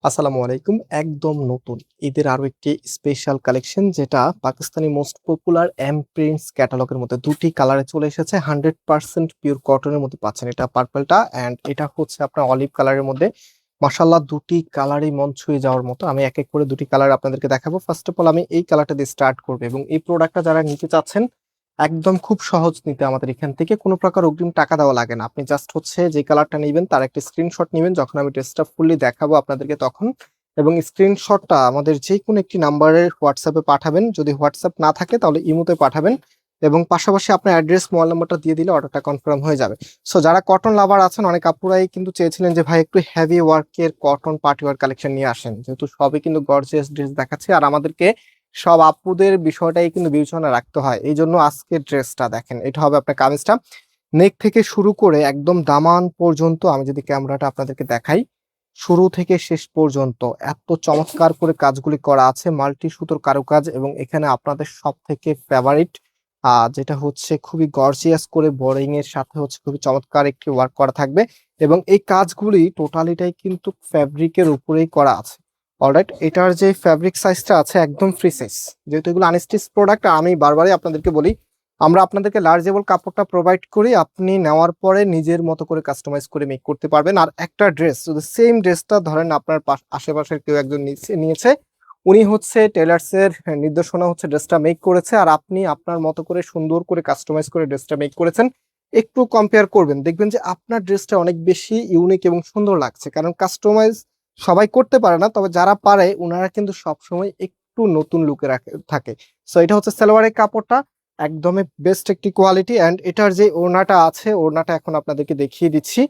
আসসালামু আলাইকুম। একদম নতুন ঈদের আরো একটি স্পেশাল কালেকশন, যেটা Pakistani most popular M prints ক্যাটালগের মধ্যে দুটি কালারে চলে এসেছে। 100% পিওর কটনের মধ্যে পাচ্ছেন এটা পার্পলটা, অ্যান্ড এটা হচ্ছে আপনার অলিভ কালারের মধ্যে। মাশাল্লাহ, দুটি কালারই মন ছুঁয়ে যাওয়ার মতো। আমি এক এক করে দুটি কালার আপনাদেরকে দেখাবো। ফার্স্ট অফ অল আমি এই কালারটা দিয়ে স্টার্ট করবো, এবং এই প্রোডাক্টটা যারা নিতে চাচ্ছেন একদম খুব সহজ নিতে। আমাদের এখান থেকে কোনো প্রকার অগ্রিম টাকা দেওয়া লাগে না। আপনি জাস্ট হচ্ছে যে কালারটা নেবেন তার একটা স্ক্রিনশট নেবেন, যখন আমি ড্রেসটা ফুললি দেখাবো আপনাদেরকে তখন। এবং স্ক্রিনশটটা আমাদের যে কোনো একটি নাম্বারের হোয়াটসঅ্যাপে পাঠাবেন। যদি হোয়াটসঅ্যাপ না থাকে তাহলে ইমোতে পাঠাবেন, এবং পাশাপাশি আপনার অ্যাড্রেস মোবাইল নাম্বারটা দিয়ে দিলে অর্ডারটা কনফার্ম হয়ে যাবে। সো যারা কটন লাভার আছেন, অনেক আপুরাই কিন্তু চেয়েছিলেন যে ভাই একটু হেভি ওয়ার্কের কটন পার্টি ওয়ার কালেকশন নিয়ে আসেন, যেহেতু সবই কিন্তু গর্জিয়াস ড্রেস দেখাচ্ছে আর আমাদেরকে সব আপুদের বিষয়টাই কিন্তু বিবেচনা রাখতে হয়। এই জন্য আজকের ড্রেসটা দেখেন, এটা হবে আপনার কামিজটা। নেক থেকে শুরু করে একদম দামান পর্যন্ত আমি যদি ক্যামেরাটা আপনাদেরকে দেখাই, শুরু থেকে শেষ পর্যন্ত এত চমৎকার করে কাজগুলি করা আছে, মাল্টি সুতোর কারুকাজ। এবং এখানে আপনাদের সব থেকে ফেভারিট যেটা হচ্ছে খুবই গর্জিয়াস করে বোরিং এর সাথে হচ্ছে খুবই চমৎকার একটি ওয়ার্ক করা থাকবে। এবং এই কাজগুলি টোটালিটাই কিন্তু ফ্যাব্রিকের উপরেই করা আছে। অলরাইট, এটার যে ফ্যাব্রিক সাইজটা আছে একদম ফ্রি সাইজ, যেহেতু এগুলো আনস্টিচ প্রোডাক্ট। আমি বারবারই আপনাদেরকে বলি, আমরা আপনাদেরকে লার্জেবল কাপড়টা প্রোভাইড করি, আপনি নেওয়ার পরে নিজের মতো করে কাস্টমাইজ করে মেক করতে পারবেন। আর একটা ড্রেস, যদি সেম ড্রেসটা ধরেন আপনার আশেপাশের কেউ একজন নিয়েছে, উনি হচ্ছে টেলার্স এর নির্দেশনা হচ্ছে ড্রেসটা মেক করেছে, আর আপনি আপনার মতো করে সুন্দর করে কাস্টমাইজ করে ড্রেসটা মেক করেছেন। একটু কম্পেয়ার করবেন, দেখবেন যে আপনার ড্রেসটা অনেক বেশি ইউনিক এবং সুন্দর লাগছে। কারণ কাস্টমাইজ সবাই করতে পারে না, তবে যারা পারে ওনারা কিন্তু সবসময় একটু নতুন লুকে থাকে। সো এটা হচ্ছে সালোয়ারের কাপড়টা, একদমই বেস্ট একটি কোয়ালিটি। অ্যান্ড এটার যে ওড়নাটা আছে, ওড়নাটা এখন আপনাদেরকে দেখিয়ে দিচ্ছি।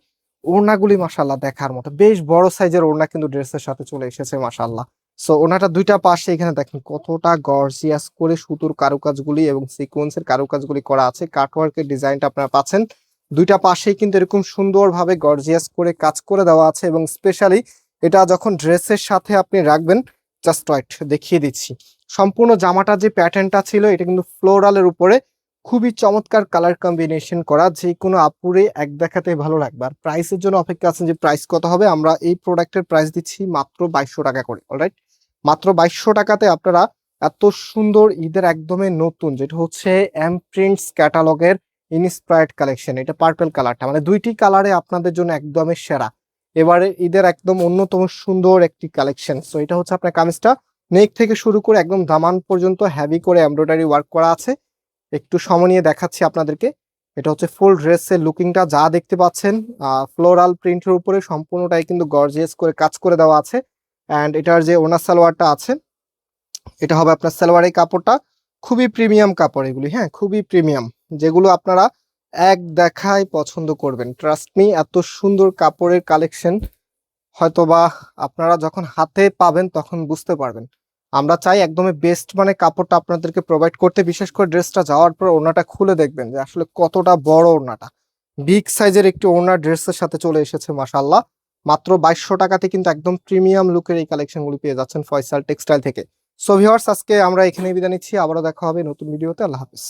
ওড়নাগুলি মাশাল্লাহ দেখার মতো, বেশ বড় সাইজের ওড়না কিন্তু ড্রেসের সাথে চলে এসেছে মাশাল্লাহ। সো ওনাটা দুইটা পাশে এখানে দেখেন কতটা গর্জিয়াস করে সুতোর কারুকাজগুলি এবং সিকোয়েন্সের কারুকাজগুলি করা আছে। কাটওয়ার্কের ডিজাইনটা আপনারা পাচ্ছেন, দুইটা পাশেই কিন্তু এরকম সুন্দরভাবে গর্জিয়াস করে কাজ করে দেওয়া আছে। এবং স্পেশালি এটা যখন ড্রেসের সাথে আপনি রাখবেন, জাস্ট ওয়াইট দেখিয়ে দিচ্ছি। সম্পূর্ণ জামাটা যে প্যাটার্নটা ছিল এটা কিন্তু ফ্লোরালের উপরে খুবই চমৎকার কালার কম্বিনেশন করা, যে কোনো আপুরে এক দেখাতে ভালো লাগবে। আর প্রাইসের জন্য অপেক্ষা আছেন যে প্রাইস কত হবে। আমরা এই প্রোডাক্টের প্রাইস দিচ্ছি মাত্র 2200 টাকা করে। অলরাইট, মাত্র 2200 টাকাতে আপনারা এত সুন্দর ঈদের একদমই নতুন, যেটা হচ্ছে এম প্রিন্টস ক্যাটালগের ইনস্পায়ার্ড কালেকশন। এটা পার্পল কালারটা, মানে দুইটি কালারে আপনাদের জন্য একদমই সেরা। এবারে ঈদের একদম অন্যতম সুন্দর একটি কালেকশন। সো এটা হচ্ছে আপনার কামিজটা, নেক থেকে শুরু করে একদম দামান পর্যন্ত হেভি করে এমব্রয়ডারি ওয়ার্ক করা আছে। একটু সময় নিয়ে দেখাচ্ছি আপনাদেরকে। এটা হচ্ছে ফুল ড্রেসের লুকিংটা, যা দেখতে পাচ্ছেন ফ্লোরাল প্রিন্টের উপরে সম্পূর্ণটাই কিন্তু গর্জিয়াস করে কাজ করে দেওয়া আছে। অ্যান্ড এটার যে ওনার সালোয়ারটা আছে, এটা হবে আপনার সালোয়ারের কাপড়টা। খুবই প্রিমিয়াম কাপড় এগুলি, হ্যাঁ খুবই প্রিমিয়াম, যেগুলো আপনারা এক দেখায় পছন্দ করবেন। ট্রাস্ট মি, এত সুন্দর কাপড়ের কালেকশন হয়তোবা আপনারা যখন হাতে পাবেন তখন বুঝতে পারবেন। আমরা চাই একদমই বেস্ট মানে কাপড়টা আপনাদেরকে প্রোভাইড করতে। বিশেষ করে ড্রেসটা যাওয়ার পর ওড়নাটা খুলে দেখবেন যে আসলে কতটা বড় ওড়নাটা। বিগ সাইজের একটি ওড়না ড্রেসের সাথে চলে এসেছে মাশাআল্লাহ। মাত্র 2200 টাকাতে কিন্তু একদম প্রিমিয়াম লুকের এই কালেকশনগুলো পেয়ে যাচ্ছেন ফয়সাল টেক্সটাইল থেকে। সো ভিউয়ার্স, আজকে আমরা এখানেই বিদায় নিচ্ছি, আবারও দেখা হবে নতুন ভিডিওতে। আল্লাহ হাফেজ।